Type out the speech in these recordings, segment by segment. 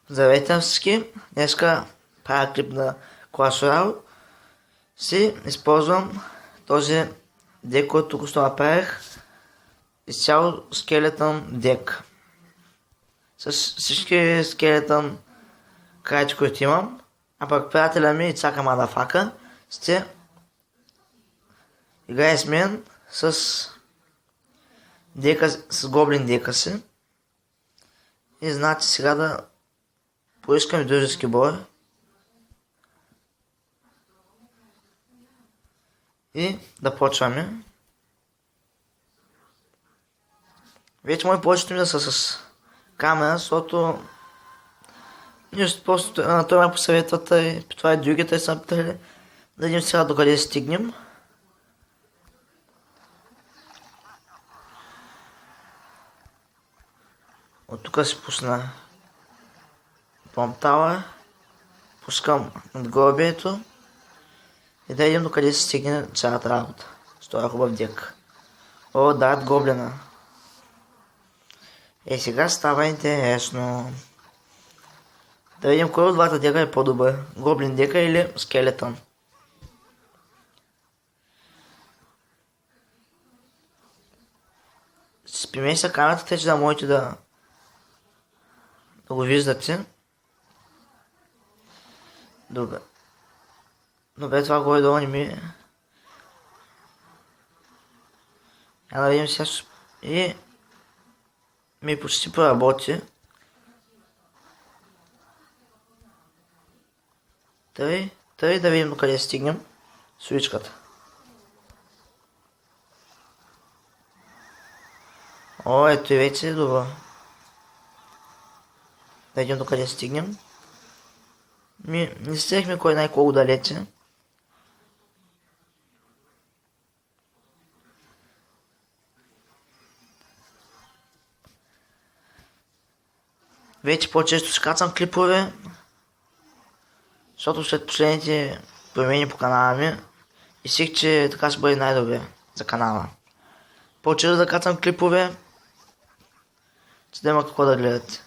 Здравейте на всички! Днеска правя клип на Clash Royale. Си използвам този дек, който току-що направих. Изцяло скелетън дек. С всички скелетън крайчи, които имам. А пък приятеля ми Ицака Мадафака ще играе с мен с дека, с гоблин дека си. И значи сега да поискам и дружески бой. И да почваме. Вече мои повечето ми да са с камера, защото просто той ме посъветват и това и другите са питали. Да видим сега докъде стигнем. От тук си пусна помтала. Пускам надгробието. И да видим докъде се стигне цялата работа. С този хубав дек. О, Дарт Гоблина. Сега става интересно. Да видим кой от двата дека е по-добър. Гоблин дека или скелетън. Спиме се камерата, тъй че да можете да го виждате. Добре. Добре, това горе-долу не ми... Да видим сега. И ми почти проработи. Тъй да видим до къде стигнем. Свичката. О, ето и вече е добро. Да видим до къде стигнем. Не стигнахме кой най-колко далече. Вече по-често си кацам клипове, защото след последните промени по канала ми изсих, че така ще бъде най-добре за канала. По-често да кацам клипове, за да има какво да гледате.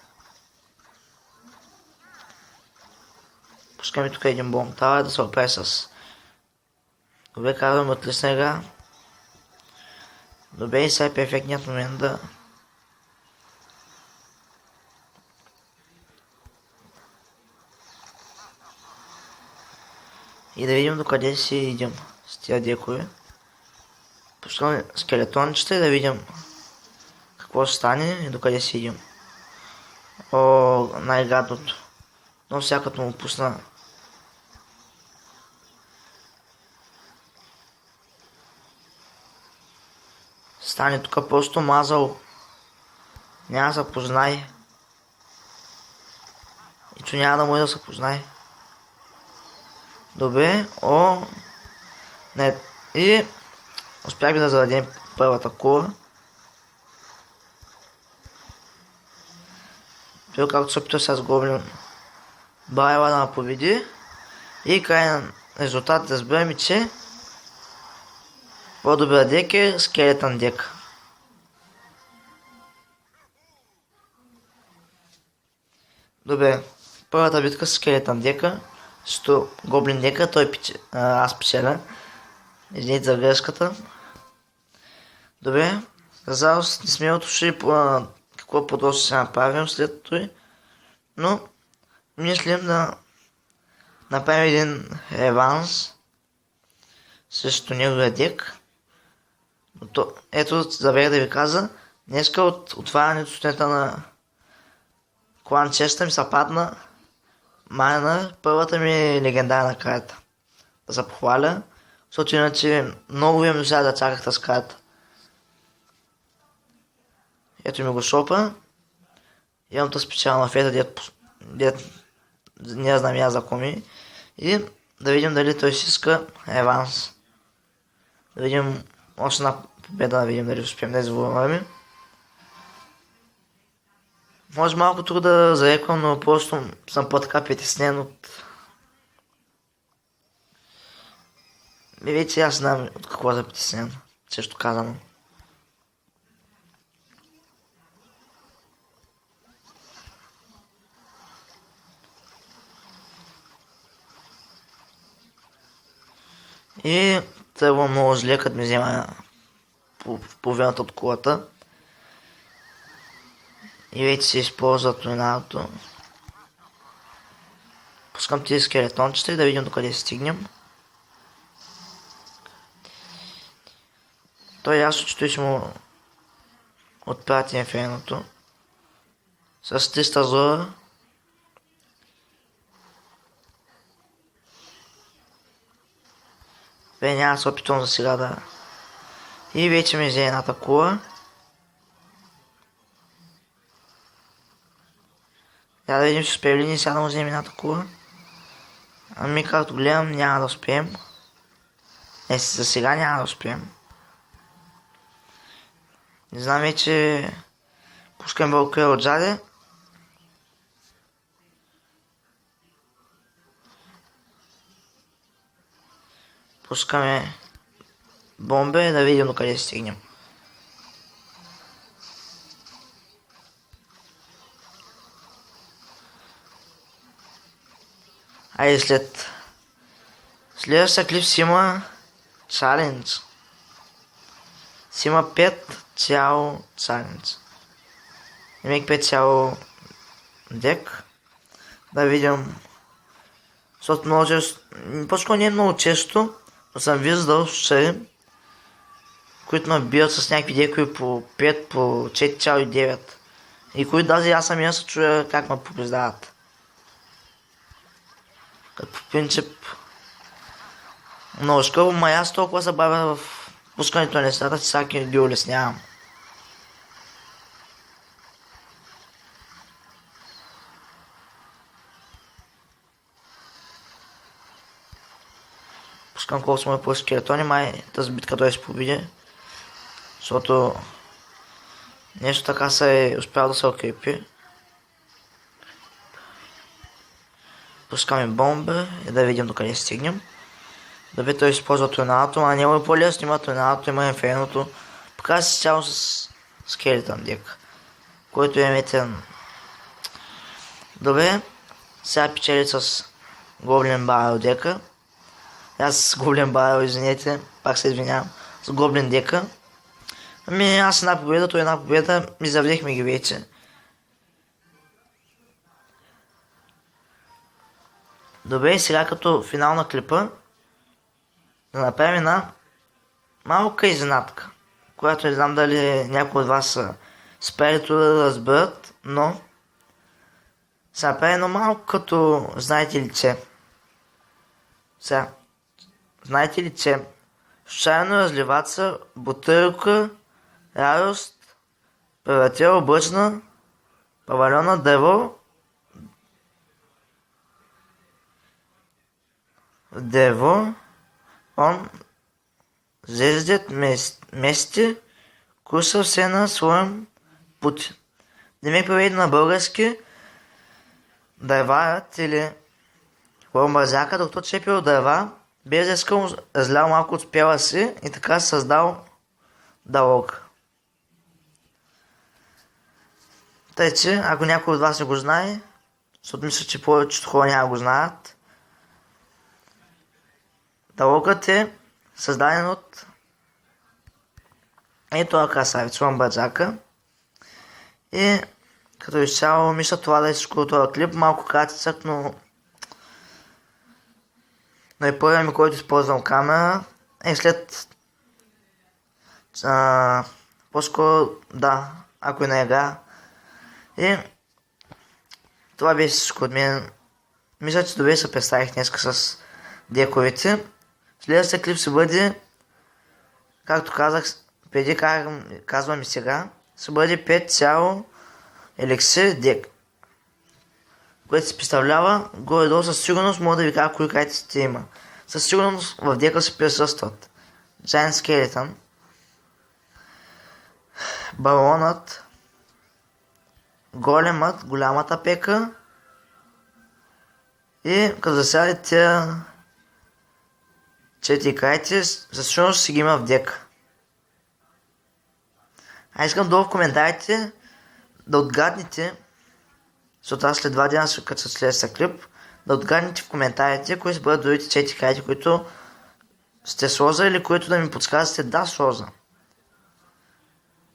Пускаме тук един бомб. Това е да се оправи с... Добре, казвам от лесна игра. Добре, и сега е перфектният момент да... И да видим докъде си идем с тия декове. Пускаме скелетончета и да видим какво ще стане и докъде си идем. О, най-гадното. Но сега като му пусна... Стане тук просто мазал. Няма да се познай. И че няма да може да се познай. Добре, не. И успяхме да заведем първата кула. Той както се опитва сега с гоблин Байла да ме победи. И крайен резултат да разберем, че по-добър дек е скелетън дек. Добре, първата битка с скелетън дека. Сто гоблин дека, аз печеля. Извините за грешката. Добре, за жалост не сме отошли какво по-точно ще направим след това. Но мислим да направим един реванс срещу неговия дек. Ето, забех да ви каза, днеска от отварянето студента на клан Честа ми се падна майна първата ми легендарна карта. Да се похваля, защото иначе много време сега да чаках тази карта. Ето ми го шопа. Имам тази специална фета, дет не знам я за коми. И да видим дали той си иска реванс. Да видим още една победа, да видим дали успеем да извоюваме. Може малко тук да зареквам, но просто съм по-така притеснен от... И вече аз знам от какво да притеснен, също казано. И тръгвам много зле, като ми взема половината от кулата. И вече се използва торнадото. Пускам тези скелетончета и да видим докъде стигнем. Той ясно, че той ще му отпрати инферното. С 300 зора. Бе, няма да се опитвам за сега да... И вече ми взе едната кула. Я да видим, ще успеем ли ни сега да му вземем едната кула. Ами както гледам, няма да успеем. Не, за сега няма да успеем. Не знам вече... Пускам вълка отзаде. Пускаме бомбе да видим до къде стигнем. Айде след... Следващия клип си има чалендж. Си има 5 цяло чалендж. Имах 5 цяло дек. Да видим. Защото може... По-скоро не е много често, но съм виждал случаи, които ме бият с някакви декови по 5, по 4,9. И които даже аз самия се чуя как ме побеждават. Като по принцип много скъпо, ма аз толкова се бавя в пускането на нещата, че всяки ги улеснявам. Пускам колко сме по скелетони, май тази битка той се победи. Защото нещо така се е успял да се укрепи. Пускаме бомба и да видим докъде стигнем. Добре, той използва торнадото, а няма и по-лесно, има торнадото, има инферното. Показва се цяло с скелетън дек, който е метен. Добре, сега печели с Гоблин Барел дека. Аз с Гоблин Барел, извинете, пак се извинявам, с Гоблин дека. Ами аз една победа, той една победа, ми завдехме ги вече. Добре, сега като финал на клипа да направим една малка изненадка, която не знам дали някои от вас са спели да разберат, но се направи едно малко като знаете лице. Сега, знаете ли, че случайно разливаца, бутилка, радост, превратила облъчна, павалиона дърво, он зездет мести, кусал се на своем путь. Не ми преведи на български дърварят или хломбързака, докато чепил дърва, без да искал разлял малко от спела си и така създал диалог. Тъй че, ако някой от вас не го знае, защото мисля, че повечето хора няма го знаят, диалогът е създаден от ето красавица Хломбързака. И като изцяло мисля това да е всичко от този клип, малко кратицък, но е първият ми, който използвам камера, и след по-скоро да, ако и на игра. И това беше всичко от мен. Мисля, че добре се представих днеска с дековете. Следващия клип ще бъде, както казах преди, казвам и сега, ще бъде 5 цяло еликсир дек, което се представлява горе-долу. Със сигурност мога да ви кажа кои картите има. Със сигурност в дека се присъстват Giant Skeleton, Балонът, Големът, голямата пека и като засяде тия 4 карти, със сигурност си ги има в дека. Искам долу в коментарите да отгаднете, защото аз след 2 дена ще кача следващия клип, да отгаднете в коментарите кои ще бъдат другите 4 карти, които сте сложили, което да ми подсказате да сложа.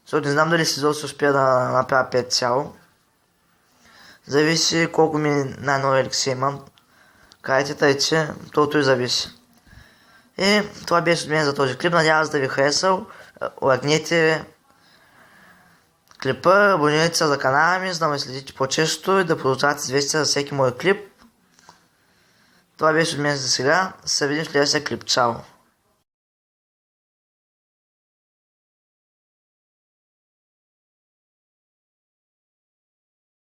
Защото не знам дали си ще успея да направя 5 цяло. Зависи колко ми най-нови еликси имам. Кажете, тъй че тото и зависи. И това беше от мен за този клип. Надявам се да ви харесал. Лайкнете клипа, абонирайте се за канала ми, за да ме следите по-често и да получавате известия за всеки мой клип. Това беше от мен за сега. Се видим в следващия клип. Чао!